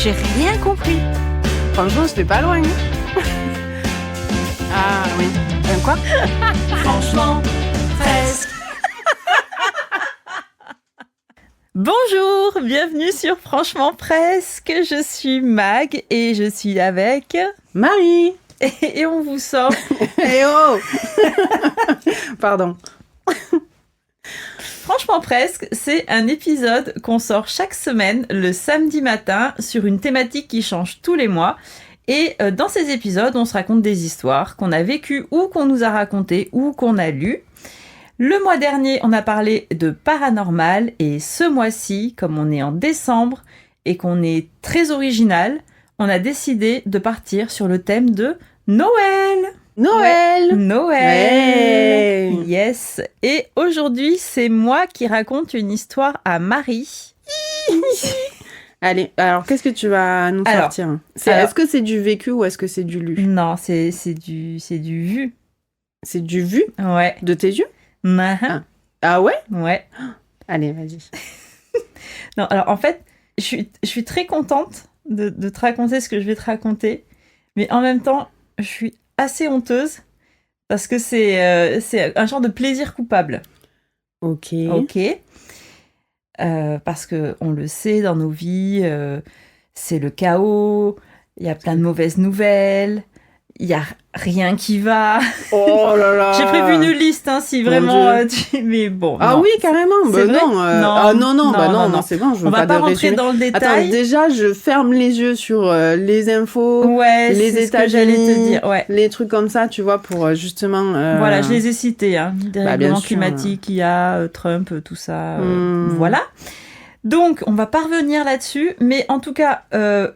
J'ai rien compris. Franchement, c'était pas loin. Ah oui. Quoi? Franchement, presque. Bonjour, bienvenue sur Franchement Presque. Je suis Mag et je suis avec Marie. Et on vous sort. Eh oh. Pardon. Franchement Presque, c'est un épisode qu'on sort chaque semaine le samedi matin sur une thématique qui change tous les mois. Et dans ces épisodes, on se raconte des histoires qu'on a vécues ou qu'on nous a racontées ou qu'on a lues. Le mois dernier, on a parlé de paranormal et ce mois-ci, comme on est en décembre et qu'on est très original, on a décidé de partir sur le thème de Noël. Noël. Ouais. Noël. Ouais. Yes. Et aujourd'hui, c'est moi qui raconte une histoire à Marie. Allez, alors qu'est-ce que tu vas nous sortir? Est-ce que c'est du vécu ou est-ce que c'est du lu? Non, c'est du vu. C'est du vu? Ouais. De tes yeux? Ah ouais? Ouais. Allez, vas-y. Non, alors en fait, je suis très contente de te raconter ce que je vais te raconter, mais en même temps, je suis assez honteuse parce que c'est un genre de plaisir coupable. Ok. Parce que on le sait, dans nos vies, c'est le chaos, il y a plein de mauvaises nouvelles, il y a rien qui va. Oh là là. J'ai prévu une liste, hein, si vraiment. Mais bon. Ah non. oui, carrément. C'est vrai Non, c'est bon. Je veux on va pas rentrer résumé. dans le détail. Attends, déjà, je ferme les yeux sur les infos, ouais, les c'est États-Unis, ce que j'allais te dire. Ouais. Les trucs comme ça, tu vois, pour justement. Voilà, je les ai cités. Hein. Dérèglement sûr, climatique, il y a Trump, tout ça. Voilà. Donc, on va pas revenir là-dessus, mais en tout cas,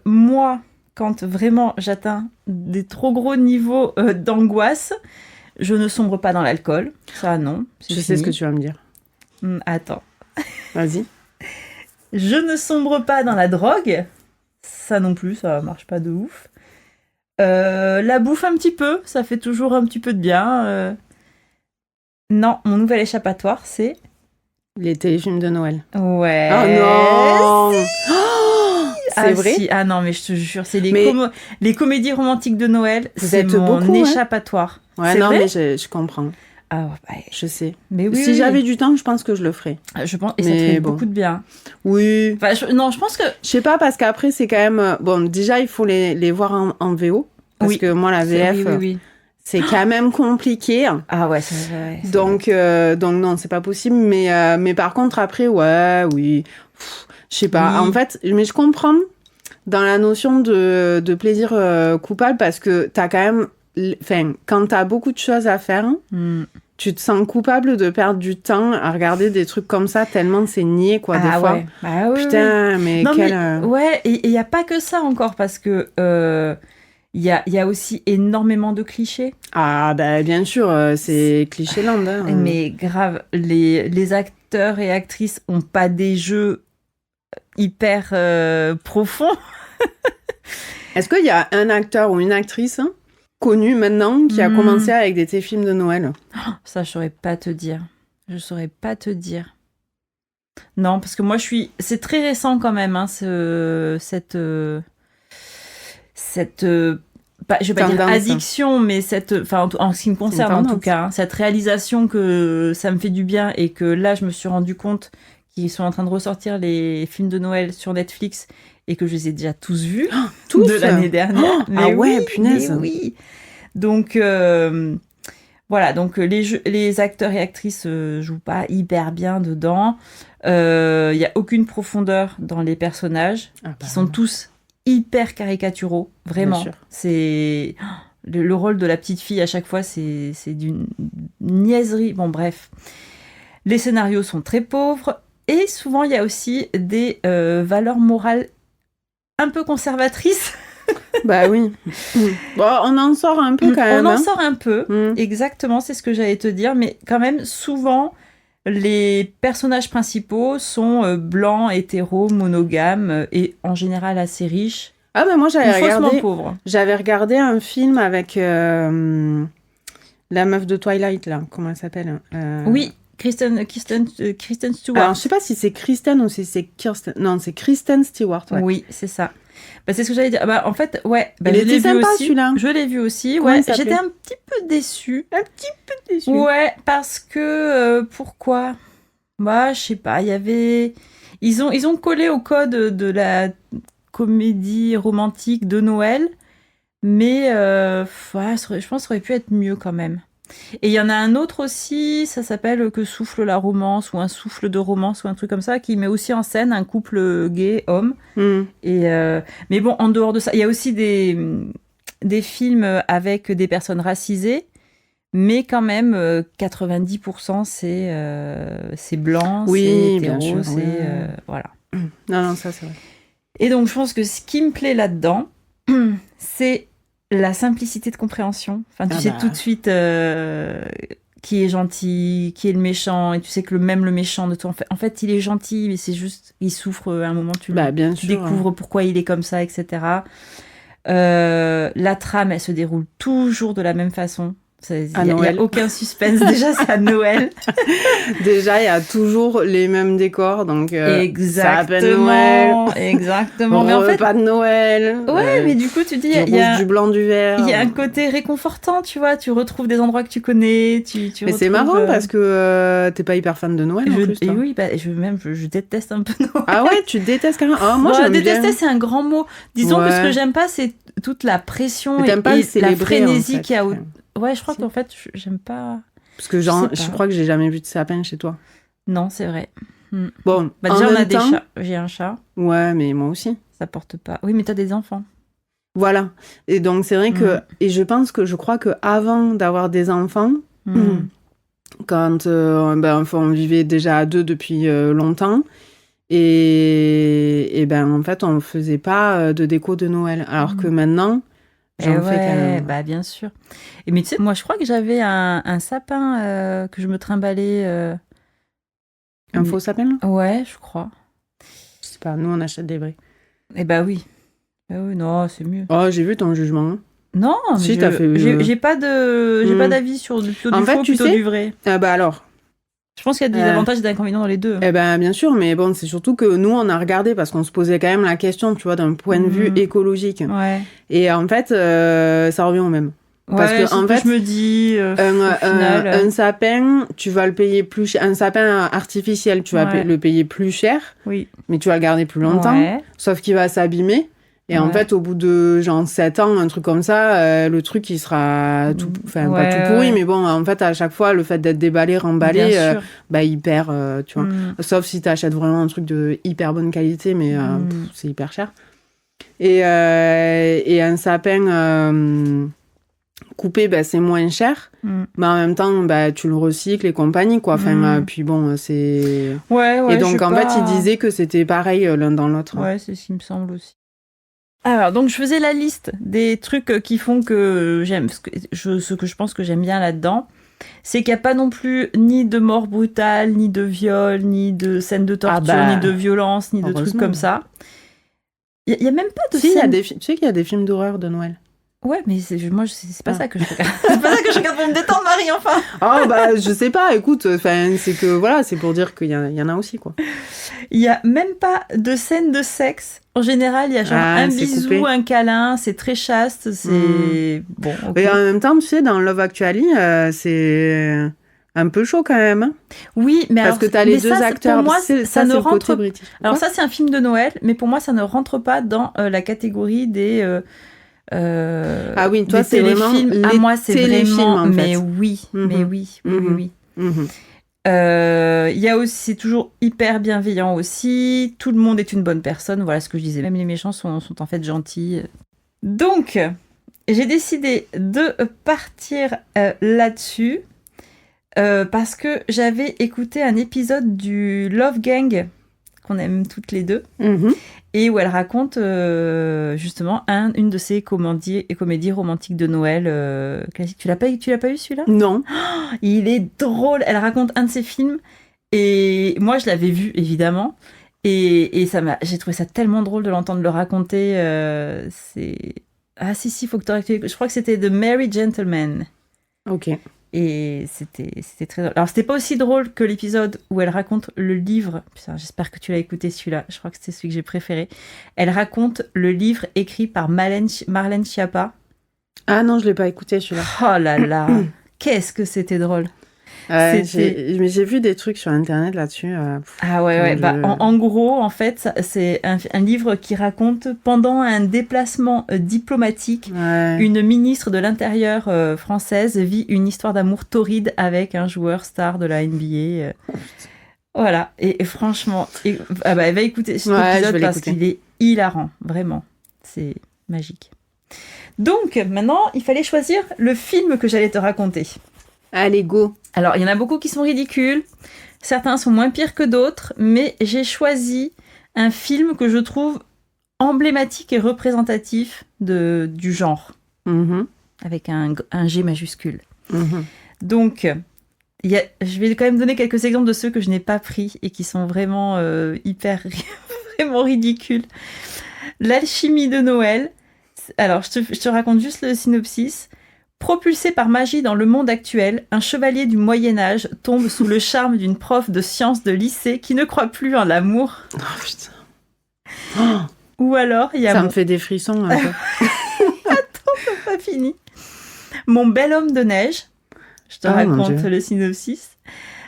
moi, quand vraiment j'atteins des trop gros niveaux d'angoisse, je ne sombre pas dans l'alcool. Ça, non. Je sais ce que tu vas me dire. Attends. Vas-y. Je ne sombre pas dans la drogue. Ça non plus, ça marche pas de ouf. La bouffe un petit peu, ça fait toujours un petit peu de bien. Non, mon nouvel échappatoire, c'est... Les téléfilms de Noël. Ouais. Oh non. Si. C'est vrai? Si. Ah non, mais je te jure, c'est les comédies romantiques de Noël, c'est mon beaucoup, échappatoire. Ouais, c'est non, vrai mais je comprends. Ah ouais. Je sais. Mais oui, si j'avais du temps, je pense que je le ferais. Je pense, et ça te fait beaucoup de bien. Oui. Enfin, je pense que... Je sais pas, parce qu'après, c'est quand même... Bon, déjà, il faut les voir en VO. Parce que moi, la VF... Oui. C'est quand même compliqué. Ah ouais, c'est vrai. Donc non, c'est pas possible. Mais par contre, après, oui. Je sais pas. Oui. En fait, mais je comprends dans la notion de plaisir coupable parce que t'as quand même... Enfin, quand t'as beaucoup de choses à faire, tu te sens coupable de perdre du temps à regarder des trucs comme ça tellement c'est niais, quoi, des fois. Ouais. Bah, oui, putain, mais non, quel... Ouais, et il n'y a pas que ça encore parce que... Il y a aussi énormément de clichés. Ah, bah, bien sûr, c'est cliché-land. Hein. Mais grave, les acteurs et actrices n'ont pas des jeux hyper profonds. Est-ce qu'il y a un acteur ou une actrice connu maintenant qui a commencé avec des téléfilms de Noël? Ça, je saurais pas te dire. Non, parce que moi, c'est très récent quand même, hein, cette je vais pas dire addiction, mais en ce qui me concerne en tout cas, hein, cette réalisation que ça me fait du bien et que là, je me suis rendu compte qu'ils sont en train de ressortir les films de Noël sur Netflix et que je les ai déjà tous vus de l'année dernière. Punaise. Mais oui. Donc, voilà, donc les acteurs et actrices jouent pas hyper bien dedans. Il y a aucune profondeur dans les personnages qui sont tous hyper caricaturaux, vraiment. C'est le rôle de la petite fille à chaque fois, c'est d'une niaiserie. Bon, bref. Les scénarios sont très pauvres et souvent il y a aussi des valeurs morales un peu conservatrices. Bah oui. Bon, on en sort un peu quand même. On en sort un peu, exactement, c'est ce que j'allais te dire, mais quand même, souvent, les personnages principaux sont blancs, hétéros, monogames et en général assez riches. Ah ben moi pauvre. J'avais regardé un film avec la meuf de Twilight là, comment elle s'appelle Oui, Kristen Stewart. Alors je sais pas si c'est Kristen ou si c'est Kirsten. Non, c'est Kristen Stewart. Ouais. Oui, c'est ça. Bah, c'est ce que j'allais dire. Bah, en fait, ouais. Bah, Il je l'ai était vu sympa, aussi. celui-là. Je l'ai vu aussi. Comment Ouais. il s'appelait ? J'étais un petit peu déçue. Un petit peu déçu. Ouais, parce que pourquoi? Bah, je sais pas. Il y avait. Ils ont collé au code de la comédie romantique de Noël, mais ouais, je pense que ça aurait pu être mieux quand même. Et il y en a un autre aussi, ça s'appelle Que souffle la romance, ou Un souffle de romance, ou un truc comme ça, qui met aussi en scène un couple gay, homme. Et, mais bon, en dehors de ça, il y a aussi des films avec des personnes racisées, mais quand même, 90% c'est blanc, Oui, c'est bien hétéro, sûr, ouais. voilà. Non, ça c'est vrai. Et donc, je pense que ce qui me plaît là-dedans, c'est la simplicité de compréhension. Enfin, tu sais tout de suite qui est gentil, qui est le méchant, et tu sais que même le méchant de toi, en fait, il est gentil, mais c'est juste, il souffre à un moment, tu découvres pourquoi il est comme ça, etc. La trame, elle se déroule toujours de la même façon. Il n'y a aucun suspense. Déjà, c'est à Noël. Déjà, il y a toujours les mêmes décors. Donc, exactement. Exactement. Mais en fait, pas de Noël. Ouais, mais du coup, tu dis, il y a du blanc, du vert. Il y a un côté réconfortant, tu vois. Tu retrouves des endroits que tu connais. Mais c'est marrant parce que t'es pas hyper fan de Noël en plus. Et oui, bah, je déteste un peu Noël. Ah ouais, tu détestes quand même. Oh, moi, j'aime détester, bien. c'est un grand mot. Disons que ce que j'aime pas, c'est toute la pression et la frénésie qu'il y a. Ouais, je crois qu'en fait, j'aime pas. Parce que je crois que j'ai jamais vu de sapin chez toi. Non, c'est vrai. Bon, bah, déjà, on a des chats. J'ai un chat. Ouais, mais moi aussi. Ça porte pas. Oui, mais t'as des enfants. Voilà. Et donc, c'est vrai que. Et je crois que avant d'avoir des enfants, quand on vivait déjà à 2 depuis longtemps, et ben en fait, on faisait pas de déco de Noël. Alors que maintenant. J'en fais quand même. Bah, bien sûr. Et mais tu sais, moi, je crois que j'avais un sapin que je me trimballais. Un faux sapin, là ? Ouais, je crois. Je sais pas, nous, on achète des vrais. Eh bah oui. Bah oui, non, c'est mieux. Oh, j'ai vu ton jugement. Hein. Non, mais si, j'ai pas d'avis sur plutôt du faux, plutôt du vrai. Bah alors. Je pense qu'il y a des avantages et des inconvénients dans les deux. Eh ben, bien sûr, mais bon, c'est surtout que nous, on a regardé parce qu'on se posait quand même la question, tu vois, d'un point de vue écologique. Ouais. Et en fait, ça revient au même. Parce que, en fait, je me dis, un sapin, tu vas le payer plus cher. Un sapin artificiel, tu vas le payer plus cher. Oui. Mais tu vas le garder plus longtemps. Ouais. Sauf qu'il va s'abîmer. Et en fait, au bout de genre 7 ans, un truc comme ça, le truc, il sera tout, pas tout pourri, mais bon, en fait, à chaque fois, le fait d'être déballé, remballé, il perd, tu vois. Sauf si t'achètes vraiment un truc de hyper bonne qualité, mais c'est hyper cher. Et un sapin coupé, c'est moins cher, mais en même temps, tu le recycles et compagnie, quoi. Enfin, puis bon, c'est... Ouais, et donc, en fait, il disait que c'était pareil l'un dans l'autre. Ouais, c'est ce qui me semble aussi. Alors, donc, je faisais la liste des trucs qui font que j'aime, ce que je pense que j'aime bien là-dedans, c'est qu'il n'y a pas non plus ni de mort brutale, ni de viol, ni de scène de torture, ni de violence, ni de trucs comme ça. Il n'y a même pas de scène... tu sais qu'il y a des films d'horreur de Noël. Ouais, mais moi, c'est pas ça que je regarde. C'est pas ça que je regarde pour me détendre, Marie, enfin. Oh, je sais pas, écoute, c'est que, voilà, c'est pour dire qu'il y en a aussi, quoi. Il y a même pas de scène de sexe. En général, il y a genre un bisou, coupé. Un câlin, c'est très chaste, c'est... Bon, okay. Et en même temps, tu sais, dans Love Actually, c'est un peu chaud quand même. Hein. Oui, mais parce que t'as les deux acteurs. Pour moi, ça ne rentre... Alors quoi ça, c'est un film de Noël, mais pour moi, ça ne rentre pas dans la catégorie des... ah oui, toi c'est vraiment moi c'est vraiment en fait. mais oui. Il y a aussi, c'est toujours hyper bienveillant aussi, tout le monde est une bonne personne, voilà ce que je disais, même les méchants sont en fait gentils. Donc j'ai décidé de partir là-dessus parce que j'avais écouté un épisode du Love Gang qu'on aime toutes les deux. Et où elle raconte justement une de ces comédies romantiques de Noël classiques. Tu l'as pas eu celui-là ? Non. Oh, il est drôle. Elle raconte un de ses films et moi je l'avais vu évidemment et j'ai trouvé ça tellement drôle de l'entendre le raconter. Si, faut que tu... Je crois que c'était The Merry Gentleman. Ok. Et c'était très drôle. Alors, c'était pas aussi drôle que l'épisode où elle raconte le livre. Putain, j'espère que tu l'as écouté celui-là. Je crois que c'était celui que j'ai préféré. Elle raconte le livre écrit par Marlène Schiappa. Ah non, je l'ai pas écouté celui-là. Oh là là, qu'est-ce que c'était drôle. Ouais, j'ai vu des trucs sur internet là-dessus. Ah ouais. En gros, en fait, c'est un livre qui raconte pendant un déplacement diplomatique, une ministre de l'Intérieur française vit une histoire d'amour torride avec un joueur star de la NBA. Voilà, et franchement, elle va écouter cet épisode parce qu'il est hilarant, vraiment. C'est magique. Donc, maintenant, il fallait choisir le film que j'allais te raconter. Allez, go. Alors, il y en a beaucoup qui sont ridicules. Certains sont moins pires que d'autres. Mais j'ai choisi un film que je trouve emblématique et représentatif du genre. Mm-hmm. Avec un G majuscule. Mm-hmm. Donc, je vais quand même donner quelques exemples de ceux que je n'ai pas pris et qui sont vraiment vraiment ridicules. L'alchimie de Noël. Alors, je te raconte juste le synopsis. Propulsé par magie dans le monde actuel, un chevalier du Moyen-Âge tombe sous le charme d'une prof de sciences de lycée qui ne croit plus en l'amour. Oh putain. Oh, ou alors, il y a... Ça me fait des frissons un peu. Attends, c'est pas fini. Mon bel homme de neige. Je te raconte le synopsis.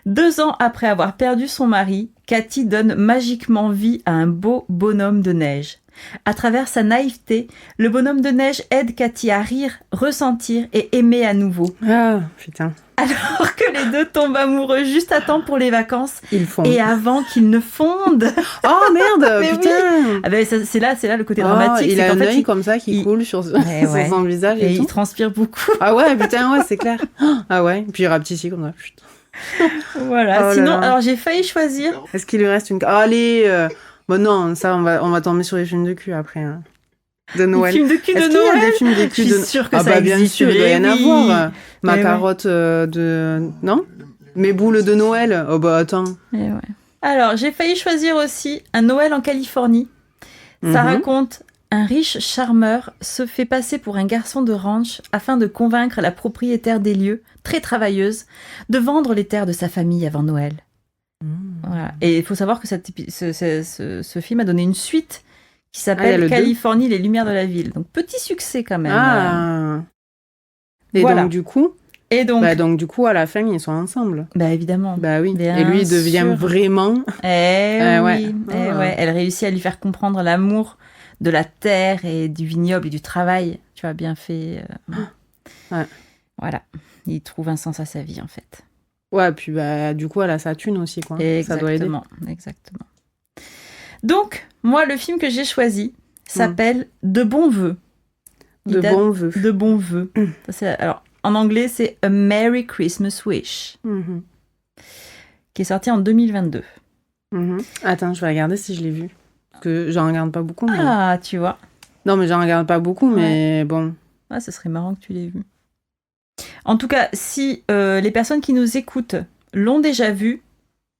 2 ans après avoir perdu son mari, Cathy donne magiquement vie à un beau bonhomme de neige. À travers sa naïveté, le bonhomme de neige aide Cathy à rire, ressentir et aimer à nouveau. Ah, putain. Alors que les deux tombent amoureux juste à temps pour les vacances. Ils fondent. Et avant qu'ils ne fondent. Oh merde, putain. Oui. Ah ben, c'est là le côté dramatique. Il a un œil comme ça qui coule sur son visage et tout. Il transpire beaucoup. Ah ouais, putain, ouais, c'est clair. Ah ouais, puis il rapetit comme ça. Putain. Voilà. Sinon, alors j'ai failli choisir. Est-ce qu'il lui reste une... Allez Bon non, ça, on va tomber sur les films de cul après. Hein. De Noël. Des films de cul de Noël. Est-ce qu'il y a des films de cul de Noël? Je suis sûre que ça existe. Bien sûr, il doit y en avoir. Ma carotte de... Non? Mes boules de Noël. Oh bah attends. Ouais. Alors, j'ai failli choisir aussi Un Noël en Californie. Ça raconte un riche charmeur se fait passer pour un garçon de ranch afin de convaincre la propriétaire des lieux, très travailleuse, de vendre les terres de sa famille avant Noël. Voilà. Et il faut savoir que ce film a donné une suite qui s'appelle Californie, les lumières de la ville. Donc petit succès quand même. Ah. Et voilà. Donc du coup, du coup à la fin ils sont ensemble. Bah évidemment. Bah oui. Et lui il devient vraiment. Ouais. Elle réussit à lui faire comprendre l'amour de la terre et du vignoble et du travail. Tu as bien fait. Ouais. Voilà. Il trouve un sens à sa vie en fait. Ouais, puis du coup, elle a sa thune aussi, quoi. Exactement, ça doit aider. Exactement. Donc, moi, le film que j'ai choisi s'appelle De bons vœux. De bons vœux. De bons vœux. Alors, en anglais, c'est A Merry Christmas Wish, qui est sorti en 2022. Attends, je vais regarder si je l'ai vu. Parce que j'en regarde pas beaucoup. Mais... Ah, tu vois. Non, mais j'en regarde pas beaucoup, mais bon. Ah, ce serait marrant que tu l'aies vu. En tout cas, si les personnes qui nous écoutent l'ont déjà vu,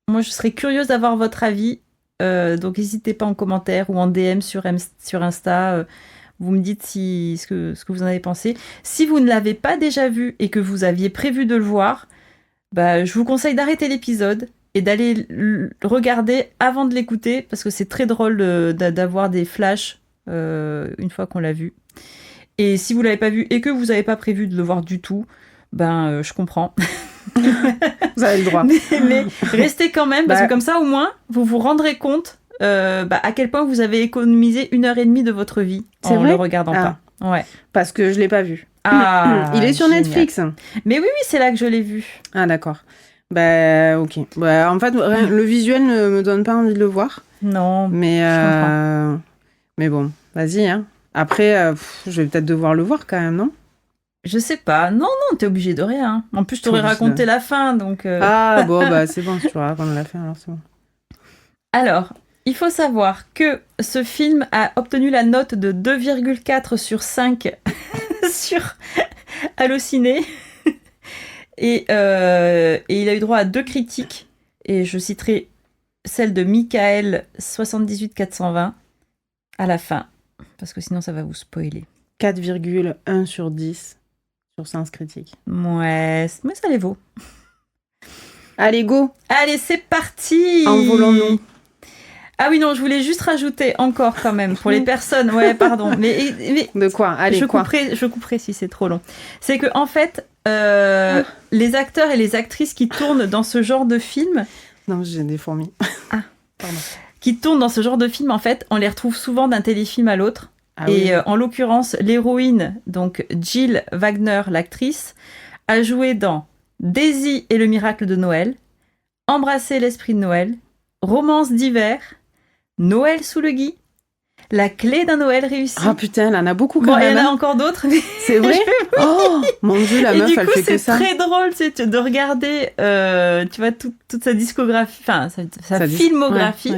moi je serais curieuse d'avoir votre avis. Donc n'hésitez pas en commentaire ou en DM sur Insta. Vous me dites ce que vous en avez pensé. Si vous ne l'avez pas déjà vu et que vous aviez prévu de le voir, je vous conseille d'arrêter l'épisode et d'aller le regarder avant de l'écouter parce que c'est très drôle d'avoir des flashs une fois qu'on l'a vu. Et si vous l'avez pas vu et que vous n'avez pas prévu de le voir du tout, je comprends. Vous avez le droit. mais restez quand même, parce que comme ça, au moins, vous vous rendrez compte à quel point vous avez économisé 1h30 de votre vie en le regardant pas. Ouais. Parce que je l'ai pas vu. Il est sur génial. Netflix. Mais oui, c'est là que je l'ai vu. Ah, d'accord. Ok. En fait, le visuel ne me donne pas envie de le voir. Non, mais je comprends. Mais bon, vas-y, hein. Après, je vais peut-être devoir le voir quand même, non? Je sais pas. Non, t'es obligé de rien. En plus, je t'aurais raconté la fin, donc... Ah, bon, c'est bon, si tu racontes la fin, alors c'est bon. Alors, il faut savoir que ce film a obtenu la note de 2,4 sur 5 sur Allociné. Et il a eu droit à 2 critiques. Et je citerai celle de Michael 78420 à la fin. Parce que sinon, ça va vous spoiler. 4,1 sur 10 sur Sens Critique. Ouais, mais ça les vaut. Allez, go. Allez, c'est parti. Envolons-nous. Ah oui, non, je voulais juste rajouter encore quand même, pour les personnes, ouais, pardon. Mais de quoi? Allez, je couperai si c'est trop long. C'est que en fait, les acteurs et les actrices qui tournent dans ce genre de film... Non, j'ai des fourmis. Ah, pardon. Qui tournent dans ce genre de film, en fait, on les retrouve souvent d'un téléfilm à l'autre. Ah, et oui. En l'occurrence, l'héroïne, donc Jill Wagner, l'actrice, a joué dans Daisy et le miracle de Noël, Embrasser l'esprit de Noël, Romance d'hiver, Noël sous le gui, La clé d'un Noël réussi. Ah putain, elle en a beaucoup quand Il même. y en a encore d'autres. Mais... C'est vrai. Oh mon Dieu, la meuf, elle fait que ça. Et du coup, c'est très drôle de regarder, tu vois, toute sa discographie, enfin, sa filmographie.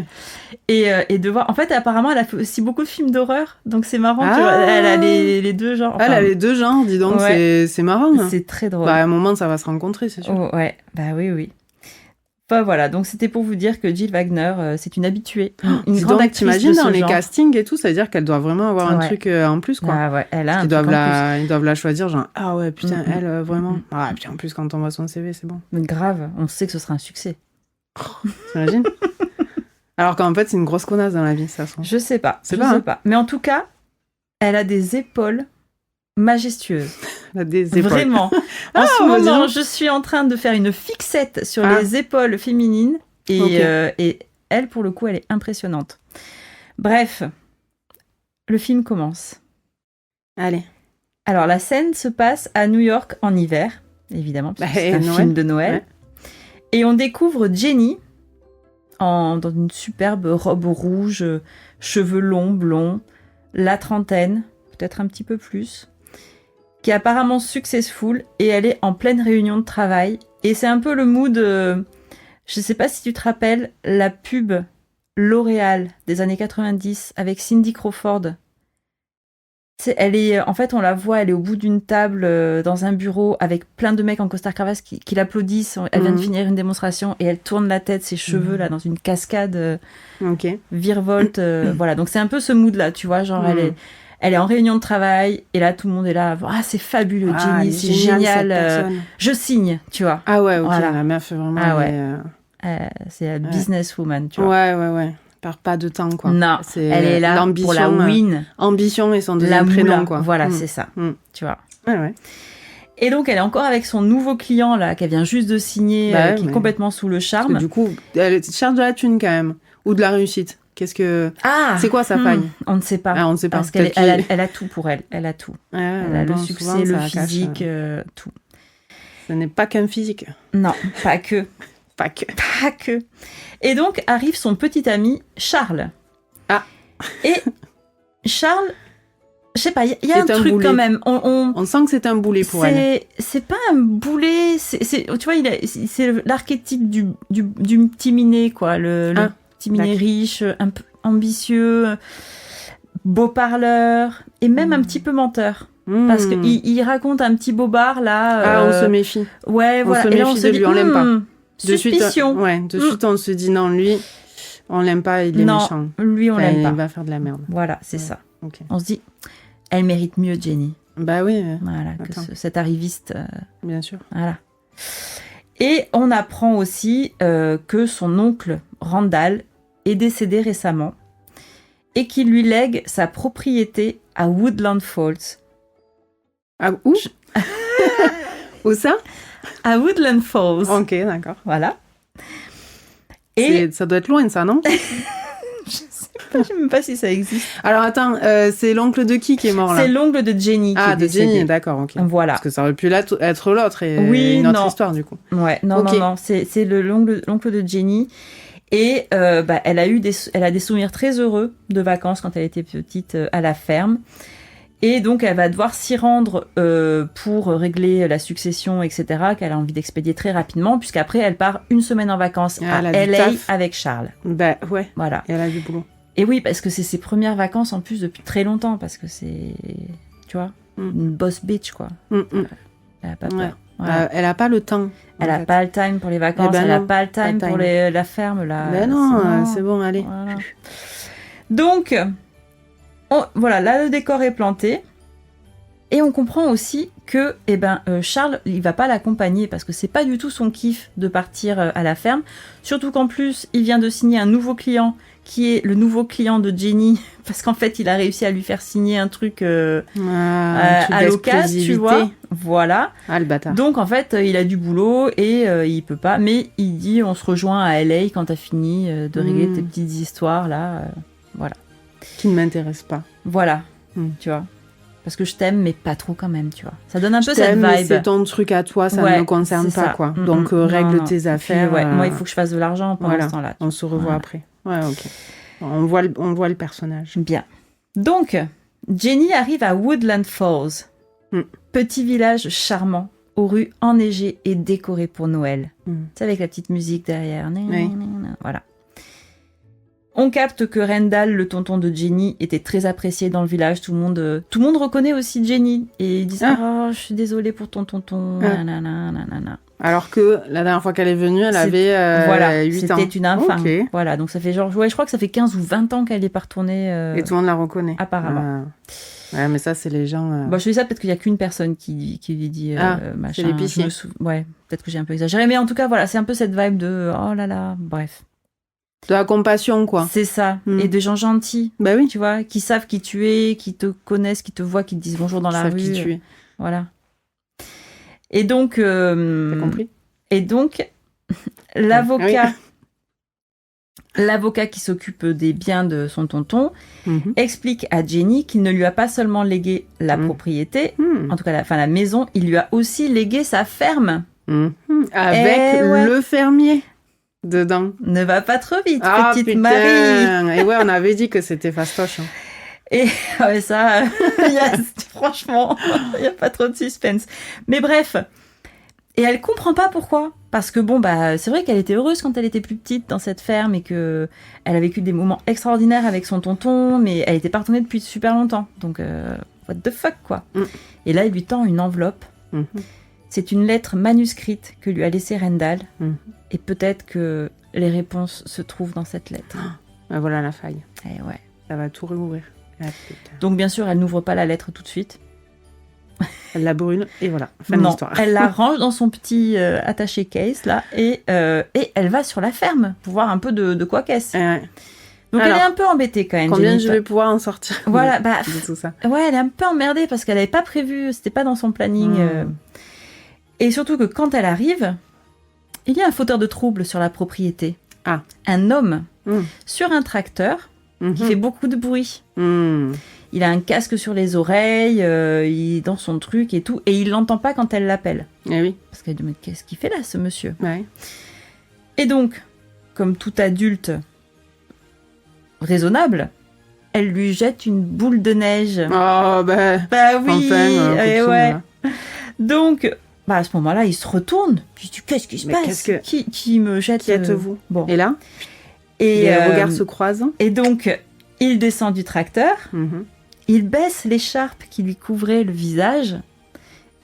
Ouais. Et de voir... En fait, apparemment, elle a fait aussi beaucoup de films d'horreur. Donc, c'est marrant. Tu vois, elle a les deux genres. Enfin, elle a les deux genres, dis donc. Ouais. C'est marrant. Hein. C'est très drôle. Bah, à un moment, ça va se rencontrer, c'est sûr. Oh, ouais, bah oui. Enfin, voilà, donc c'était pour vous dire que Jill Wagner, c'est une habituée, une grande actrice. T'imagines dans les genre. Castings et tout, ça veut dire qu'elle doit vraiment avoir un truc en plus, quoi. Ah ouais, elle a un truc en plus. Ils doivent la choisir, genre, ah ouais, putain, elle, vraiment. Ah, et puis en plus, quand on voit son CV, c'est bon. Mais grave, on sait que ce sera un succès. T'imagines? Alors qu'en fait, c'est une grosse connasse dans la vie, ça sent. Je sais pas, je sais pas. Mais en tout cas, elle a des épaules majestueuses. Des épaules. Vraiment. En ce moment, je suis en train de faire une fixette sur les épaules féminines et elle, pour le coup, elle est impressionnante. Bref, le film commence. Allez. Alors, la scène se passe à New York en hiver, évidemment, parce que c'est un film de Noël. Ouais. Et on découvre Jenny dans une superbe robe rouge, cheveux longs, blonds, la trentaine, peut-être un petit peu plus, qui est apparemment successful, et elle est en pleine réunion de travail. Et c'est un peu le mood, je sais pas si tu te rappelles, la pub L'Oréal des années 90 avec Cindy Crawford. En fait, on la voit, elle est au bout d'une table dans un bureau avec plein de mecs en costard-cravate qui l'applaudissent. Elle vient de finir une démonstration et elle tourne la tête, ses cheveux là, dans une cascade virevolte. Voilà, donc c'est un peu ce mood-là, tu vois, genre elle est en réunion de travail et là tout le monde est là. Ah, c'est fabuleux, Jenny, c'est génial. Je signe, tu vois. Ah ouais, ok, voilà. La meuf vraiment. Ah ouais. C'est la businesswoman, tu vois. Ouais. Perd pas de temps, quoi. Non, elle est là pour la win. Ambition et son deuxième prénom, quoi. Voilà, c'est ça, tu vois. Ouais. Et donc, elle est encore avec son nouveau client, là, qu'elle vient juste de signer, qui est complètement sous le charme. Parce que, du coup, elle cherche de la thune, quand même. Ou de la réussite. C'est quoi sa faille? On ne sait pas. On ne sait pas. Parce qu'elle elle a tout pour elle. Elle a tout. Elle a le succès, le physique, tout. Ce n'est pas qu'un physique. Non, pas que. Pas que. Et donc arrive son petit ami Charles. Ah. Et Charles, je sais pas, il y a un truc boulet. Quand même. On sent que c'est un boulet pour elle. C'est pas un boulet, tu vois, c'est l'archétype du petit minet, quoi. Le petit minet riche, un peu ambitieux, beau parleur et même un petit peu menteur. Parce qu'il raconte un petit bobard là. On se méfie. Ouais, voilà. On se méfie de lui, on l'aime pas. Suspicion. De suite, on se dit non, lui, on l'aime pas, il est méchant. Lui, on l'aime pas. Il va faire de la merde. Voilà, c'est ça. Okay. On se dit, elle mérite mieux, Jenny. Bah oui. Voilà, que cet arriviste. Bien sûr. Voilà. Et on apprend aussi que son oncle, Randall, est décédé récemment et qu'il lui lègue sa propriété à Woodland Falls. Ah, où? Où ça? À Woodland Falls. Ok, d'accord. Voilà. Et ça doit être loin, ça, non? Je sais même pas si ça existe. Alors, attends, c'est l'oncle de qui est mort, là? C'est l'oncle de Jenny qui est décédé. Jenny, d'accord, ok. Voilà. Parce que ça aurait pu être l'autre et une autre histoire, du coup. Ouais, non, c'est l'oncle de Jenny. Et elle a des souvenirs très heureux de vacances quand elle était petite à la ferme. Et donc, elle va devoir s'y rendre pour régler la succession, etc., qu'elle a envie d'expédier très rapidement, puisqu'après, elle part une semaine en vacances à LA avec Charles. Bah ouais, voilà. Et elle a du boulot. Et oui, parce que c'est ses premières vacances, en plus, depuis très longtemps, parce que c'est, tu vois, une boss bitch, quoi. Elle a pas peur. Ouais. Voilà. Elle a pas le temps. Elle a pas le time pour les vacances, elle a pas le time pour la ferme, là. Ben non, c'est bon, allez. Voilà. Donc... voilà, là le décor est planté. Et on comprend aussi que Charles, il va pas l'accompagner parce que c'est pas du tout son kiff de partir à la ferme. Surtout qu'en plus, il vient de signer un nouveau client qui est le nouveau client de Jenny parce qu'en fait, il a réussi à lui faire signer un truc à l'occasion, tu vois. Voilà. Ah, le bâtard. Donc en fait, il a du boulot et il peut pas. Mais il dit, on se rejoint à LA quand t'as fini de régler tes petites histoires là. Voilà. Qui ne m'intéresse pas. Voilà. Tu vois. Parce que je t'aime, mais pas trop quand même, tu vois. Ça donne un peu cette mais vibe. c'est ton truc à toi, ça ne me concerne pas, quoi. Donc, règle tes affaires. Puis, moi, il faut que je fasse de l'argent pendant ce temps-là. On se revoit après. Ouais, ok. On voit le personnage. Bien. Donc, Jenny arrive à Woodland Falls. Petit village charmant, aux rues enneigées et décorées pour Noël. C'est avec la petite musique derrière. Oui. Voilà. On capte que Randall, le tonton de Jenny, était très apprécié dans le village. Tout le monde reconnaît aussi Jenny. Et ils disent « Oh, je suis désolée pour ton tonton. » Alors que la dernière fois qu'elle est venue, elle avait 8 ans. C'était une infâme. Okay. Voilà, donc ça fait je crois que ça fait 15 ou 20 ans qu'elle est pas retournée. Et tout le monde la reconnaît. Apparemment. Ouais, mais ça, c'est les gens... je dis ça, peut-être qu'il y a qu'une personne qui lui dit machin. C'est l'épicier. Ouais, peut-être que j'ai un peu exagéré. Mais en tout cas, voilà, c'est un peu cette vibe de oh là là, bref. De la compassion, quoi. C'est ça. Et des gens gentils. Bah oui. Tu vois, qui savent qui tu es, qui te connaissent, qui te voient, qui te disent bonjour dans la rue. Qui tu es. Voilà. Et donc... T'as compris ? Et donc, l'avocat qui s'occupe des biens de son tonton explique à Jenny qu'il ne lui a pas seulement légué la propriété, en tout cas la maison, il lui a aussi légué sa ferme. Avec le fermier. Dedans. Ne va pas trop vite, petite Marie. Et ouais, on avait dit que c'était fastoche. Et ça, franchement, il n'y a pas trop de suspense. Mais bref, et elle comprend pas pourquoi. Parce que c'est vrai qu'elle était heureuse quand elle était plus petite dans cette ferme et que elle a vécu des moments extraordinaires avec son tonton, mais elle était pas retournée depuis super longtemps. Donc, what the fuck, quoi. Et là, il lui tend une enveloppe. C'est une lettre manuscrite que lui a laissée Randall. Et peut-être que les réponses se trouvent dans cette lettre. Voilà la faille. Et ouais. Ça va tout réouvrir. Donc bien sûr, elle n'ouvre pas la lettre tout de suite. Elle la brûle et voilà, fin de l'histoire. Elle la range dans son petit attaché case là et elle va sur la ferme pour voir un peu de quoi qu'est-ce. Donc elle est un peu embêtée quand même. Combien Jenny, je vais pouvoir en sortir voilà, de tout ça. Ouais, elle est un peu emmerdée parce qu'elle n'avait pas prévu, c'était pas dans son planning. Et surtout que quand elle arrive, il y a un fauteur de trouble sur la propriété. Un homme sur un tracteur qui fait beaucoup de bruit. Il a un casque sur les oreilles, il est dans son truc et tout, et il l'entend pas quand elle l'appelle. Eh oui. Parce qu'elle dit mais qu'est-ce qu'il fait là, ce monsieur ? Ouais. Et donc, comme tout adulte raisonnable, elle lui jette une boule de neige. Oh oui. Enfin, ouais. Donc, à ce moment-là, il se retourne. Puis tu qu'est-ce qui se passe ? Qui me jette ? Qui êtes-vous ? Bon. Et là, les regards se croisent. Et donc, il descend du tracteur. Il baisse l'écharpe qui lui couvrait le visage.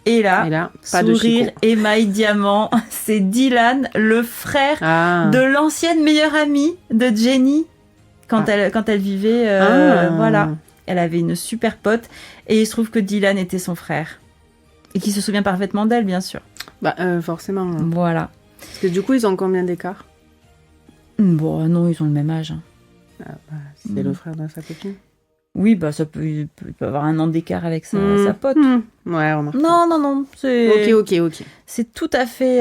Et là pas sourire, émail diamant, c'est Dylan, le frère de l'ancienne meilleure amie de Jenny quand elle vivait. Voilà, elle avait une super pote et il se trouve que Dylan était son frère et qui se souvient parfaitement d'elle, bien sûr. Forcément. Voilà. Parce que du coup, ils ont combien d'écart ? Bon, non, ils ont le même âge. C'est le frère de sa copine. Oui, il peut avoir un an d'écart avec sa pote. Ouais, remarque. Non, c'est... Ok. C'est tout à fait...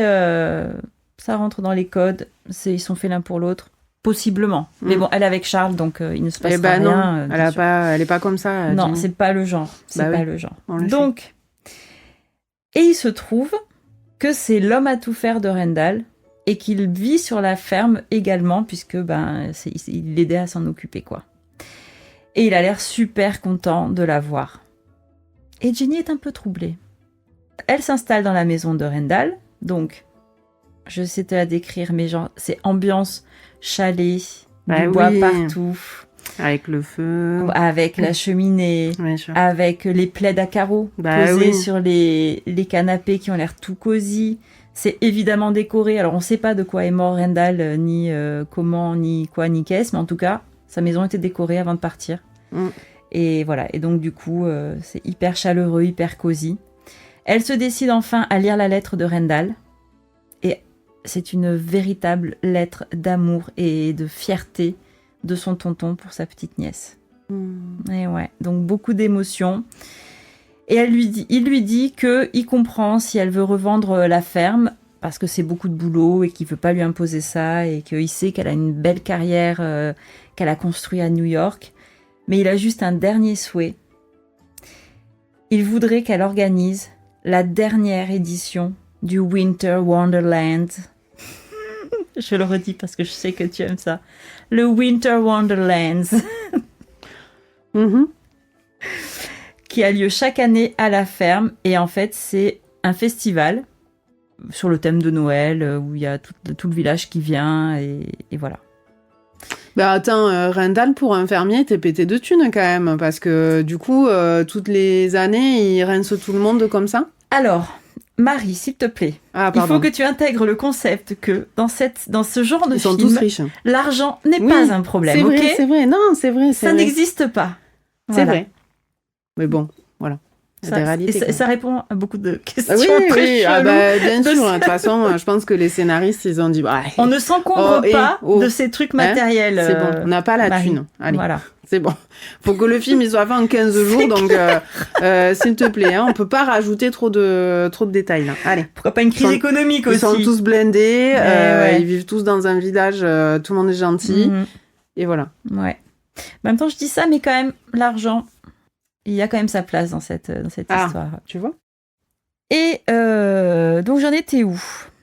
ça rentre dans les codes. Ils sont faits l'un pour l'autre. Possiblement. Mais bon, elle est avec Charles, donc il ne se passe rien. Non, elle est pas comme ça. Non, Jenny. c'est pas le genre. Le genre. Donc, et il se trouve que c'est l'homme à tout faire de Randall et qu'il vit sur la ferme également, puisque il l'aidait à s'en occuper, quoi. Et il a l'air super content de la voir. Et Jenny est un peu troublée. Elle s'installe dans la maison de Randall. Donc, je sais te la décrire, mais genre, c'est ambiance chalet, du bois partout. Avec le feu. Avec la cheminée. Avec les plaids à carreaux posés sur les canapés qui ont l'air tout cosy. C'est évidemment décoré. Alors, on ne sait pas de quoi est mort Randall, ni comment, ni quoi, ni qu'est-ce. Mais en tout cas, sa maison était décorée avant de partir. Et voilà. Et donc, du coup, c'est hyper chaleureux, hyper cosy. Elle se décide enfin à lire la lettre de Rendal. Et c'est une véritable lettre d'amour et de fierté de son tonton pour sa petite nièce. Et ouais, donc beaucoup d'émotions. Et il lui dit qu'il comprend si elle veut revendre la ferme, parce que c'est beaucoup de boulot et qu'il ne veut pas lui imposer ça, et qu'il sait qu'elle a une belle carrière qu'elle a construite à New York. Mais il a juste un dernier souhait. Il voudrait qu'elle organise la dernière édition du Winter Wonderland. Je le redis parce que je sais que tu aimes ça. Le Winter Wonderland. Qui a lieu chaque année à la ferme. Et en fait, c'est un festival sur le thème de Noël où il y a tout le village qui vient. Et voilà. Bah attends, Rendal, pour un fermier, t'es pété de thunes quand même, parce que du coup, toutes les années, il rince tout le monde comme ça. Alors, Marie, s'il te plaît, il faut que tu intègres le concept que dans ce genre de Ils sont film, tous riches. L'argent n'est pas un problème, c'est vrai, ok ? c'est vrai, non, c'est vrai. Ça n'existe pas. C'est vrai. Mais bon, voilà. Ça répond à beaucoup de questions. Oui, bien sûr. De toute façon, je pense que les scénaristes, ils ont dit... on ne s'encombre pas de ces trucs matériels. C'est bon, on n'a pas la thune. Allez, voilà. C'est bon. Faut que le film il soit fait en 15 jours, donc s'il te plaît, on peut pas rajouter trop de détails. Là. Allez. Pourquoi pas une crise économique aussi ? Ils sont tous blindés, ils vivent tous dans un village, tout le monde est gentil, et voilà. Ouais. En même temps, je dis ça, mais quand même, l'argent... Il y a quand même sa place dans cette histoire. Tu vois ? Et donc, j'en étais où ?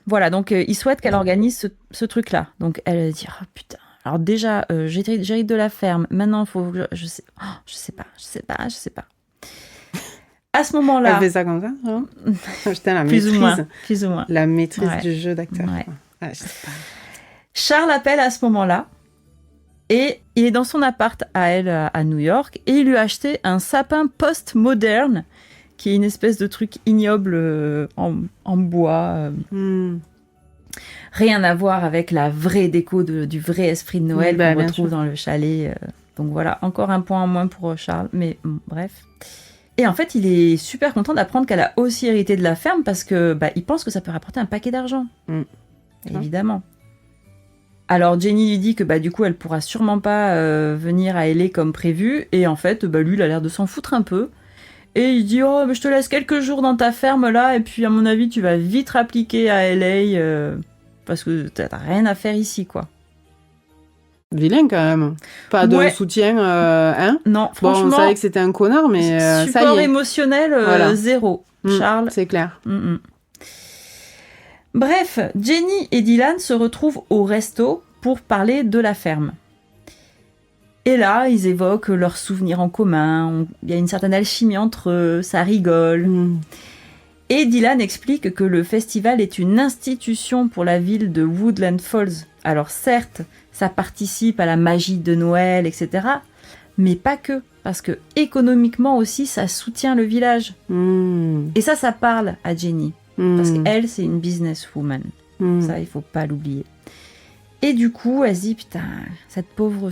Voilà, donc il souhaite qu'elle organise ce truc-là. Donc, elle dit, oh putain. Alors déjà, j'hérite de la ferme. Maintenant, il faut... Je sais pas. À ce moment-là... Elle fait ça comme ça, hein ? Putain, la plus maîtrise. ou moins. La maîtrise du jeu d'acteur. Ouais. Je sais pas. Charles appelle à ce moment-là. Et il est dans son appart à elle, à New York, et il lui a acheté un sapin post-moderne, qui est une espèce de truc ignoble en bois. Rien à voir avec la vraie déco du vrai esprit de Noël qu'on retrouve dans le chalet. Donc voilà, encore un point en moins pour Charles, mais bref. Et en fait, il est super content d'apprendre qu'elle a aussi hérité de la ferme, parce que il pense que ça peut rapporter un paquet d'argent. Évidemment. Alors Jenny lui dit que du coup elle pourra sûrement pas venir à LA comme prévu, et en fait lui il a l'air de s'en foutre un peu, et il dit je te laisse quelques jours dans ta ferme là, et puis à mon avis tu vas vite rappliquer à LA parce que t'as rien à faire ici quoi. Vilain quand même. Pas de soutien, hein ? Non, franchement. Bon, on savait que c'était un connard, mais support ça y est. Émotionnel, zéro. Charles. C'est clair. Bref, Jenny et Dylan se retrouvent au resto pour parler de la ferme. Et là, ils évoquent leurs souvenirs en commun, il y a une certaine alchimie entre eux, ça rigole. Et Dylan explique que le festival est une institution pour la ville de Woodland Falls. Alors certes, ça participe à la magie de Noël, etc. Mais pas que, parce que économiquement aussi, ça soutient le village. Et ça parle à Jenny. Parce qu'elle, c'est une businesswoman. Ça, il faut pas l'oublier. Et du coup, elle se dit, putain, ce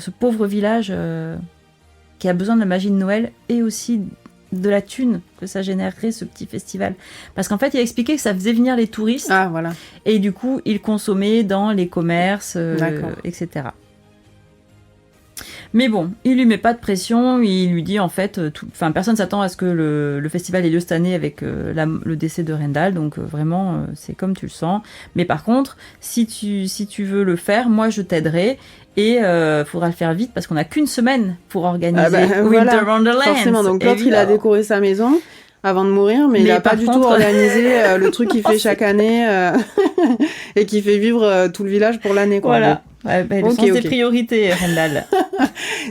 pauvre village qui a besoin de la magie de Noël et aussi de la thune que ça générerait, ce petit festival. Parce qu'en fait, il a expliqué que ça faisait venir les touristes. Ah, voilà. Et du coup, ils consommaient dans les commerces, etc. Mais bon, il lui met pas de pression, il lui dit en fait, personne s'attend à ce que le festival ait lieu cette année avec le décès de Rendal, donc vraiment c'est comme tu le sens. Mais par contre, si tu veux le faire, moi je t'aiderai et faudra le faire vite parce qu'on a qu'une semaine pour organiser Winter Wonderland. Forcément, donc l'autre il a décoré sa maison avant de mourir, mais il n'a pas du tout organisé le truc qu'il fait chaque année et qui fait vivre tout le village pour l'année. Quoi. Voilà. Le sens des priorités, Rendal.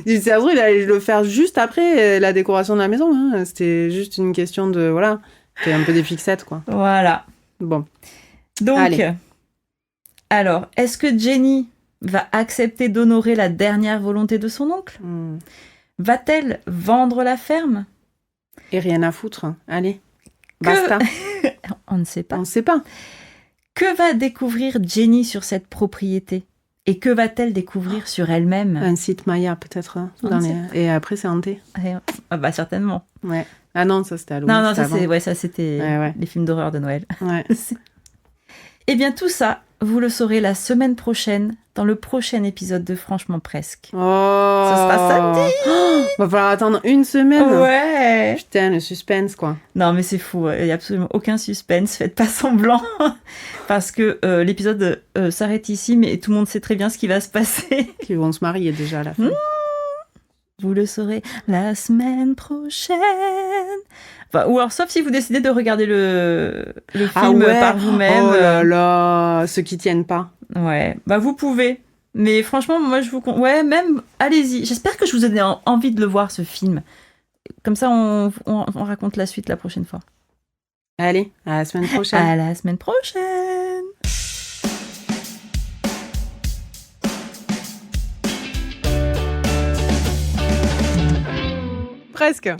C'est vrai, il allait le faire juste après la décoration de la maison. Hein. C'était juste une question de... Voilà, c'était un peu des fixettes, quoi. Voilà. Bon. Donc, alors, est-ce que Jenny va accepter d'honorer la dernière volonté de son oncle ? Va-t-elle vendre la ferme ? Et rien à foutre. Allez, basta. On ne sait pas. On ne sait pas. Que va découvrir Jenny sur cette propriété ? Et que va-t-elle découvrir sur elle-même? Un site Maya, peut-être. Et après, c'est hanté. Bah, certainement. Ouais. Ah non, ça, c'était Halloween. Non, ça, c'était les films d'horreur de Noël. Ouais. Eh bien, tout ça, vous le saurez la semaine prochaine, dans le prochain épisode de Franchement Presque. Oh. Ce sera samedi. Va falloir attendre une semaine. Ouais. Putain, le suspense, quoi. Non, mais c'est fou. Il n'y a absolument aucun suspense. Faites pas semblant. Parce que l'épisode s'arrête ici, mais tout le monde sait très bien ce qui va se passer. Ils vont se marier déjà à la fin. Vous le saurez la semaine prochaine. Enfin, ou alors, sauf si vous décidez de regarder le film par vous-même. Oh là là, ceux qui tiennent pas. Ouais, bah vous pouvez. Mais franchement, moi, je vous... Ouais, même, allez-y. J'espère que je vous ai envie de le voir, ce film. Comme ça, on raconte la suite la prochaine fois. Allez, à la semaine prochaine. À la semaine prochaine. Presque.